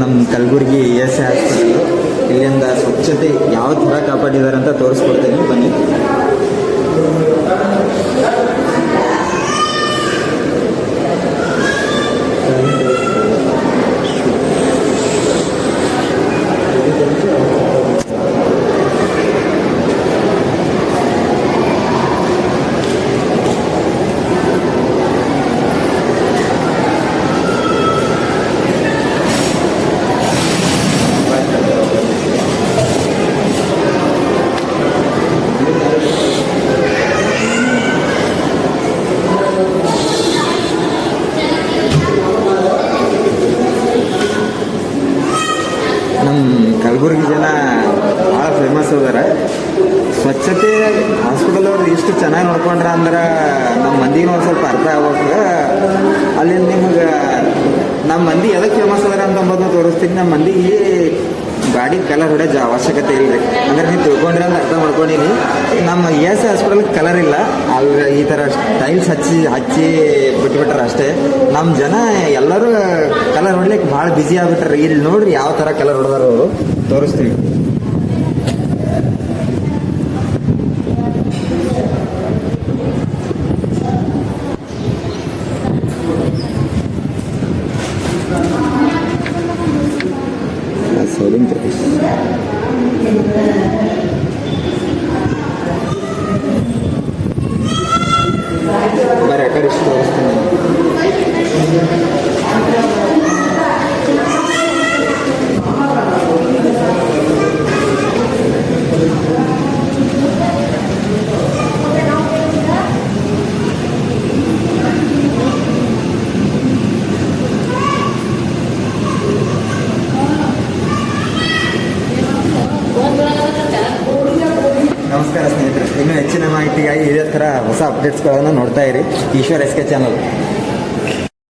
ನಮ್ಮ Kalaburagi ESI hospital. ಇಲ್ಲಿಂದ ಸ್ವಚ್ಛತೆ ಯಾವ ಥರ ಕಾಪಾಡಿದ್ದಾರೆ ಅಂತ ತೋರಿಸ್ಕೊಡ್ತೀನಿ ಬನ್ನಿ. ಕಲಬುರಗಿ ಜನ ಭಾಳ ಫೇಮಸ್ ಅದಾರ. ಸ್ವಚ್ಛತೆ ಹಾಸ್ಪಿಟಲ್ ಅವ್ರು ಇಷ್ಟು ಚೆನ್ನಾಗಿ ನೋಡ್ಕೊಂಡ್ರ ಅಂದ್ರೆ ನಮ್ಮ ಮಂದಿಗೆ ಒಂದು ಸ್ವಲ್ಪ ಅರ್ಥ ಆಗ್ಬೇಕು. ಅಲ್ಲಿ ನಿಮಗೆ ನಮ್ಮ ಮಂದಿ ಎದಕ್ಕೆ ಫೇಮಸ್ ಅದಾರ ಅಂತಂಬುದನ್ನ ತೋರಿಸ್ತೀನಿ. ನಮ್ಮ ಮಂದಿಗೆ ಗಾಡಿ ಕಲರ್ ಹೊಡೆಯೋ ಅವಶ್ಯಕತೆ ಇಲ್ಲ ರೀ. ಅಂದ್ರೆ ನೀವು ತಿಳ್ಕೊಂಡ್ರೆ ಅಂತ ಅರ್ಥ ಮಾಡ್ಕೊಂಡಿನಿ. ನಮ್ಮ ESI ಹಾಸ್ಪಿಟಲ್ ಕಲರ್ ಇಲ್ಲ, ಅಲ್ಲಿ ಈ ಥರ ಟೈಲ್ಸ್ ಹಚ್ಚಿ ಬಿಟ್ಬಿಟ್ರೆ ಅಷ್ಟೇ. ನಮ್ಮ ಜನ ಎಲ್ಲರೂ ಕಲರ್ ಹೊಡ್ಲಿಕ್ಕೆ ಭಾಳ ಬ್ಯುಸಿ ಆಗ್ಬಿಟ್ರೆ. ಇಲ್ಲಿ ನೋಡ್ರಿ ಯಾವ ಥರ ಕಲರ್ ಹೊಡೆದಾರ ಅವರು, ತೋರಿಸ್ತೀವಿ. ಬರೀ ಆ ಕಡೆ ಇಷ್ಟು ತೋರಿಸ್ತೀನಿ. ನಮಸ್ಕಾರ ಸ್ನೇಹಿತರೆ, ಇನ್ನೂ ಹೆಚ್ಚಿನ ಮಾಹಿತಿಗಾಗಿ ಇದೇ ಥರ ಹೊಸ ಅಪ್ಡೇಟ್ಸ್ಗಳನ್ನು ನೋಡ್ತಾ ಇರಿ ಈಶ್ವರ್ SK ಚಾನಲ್.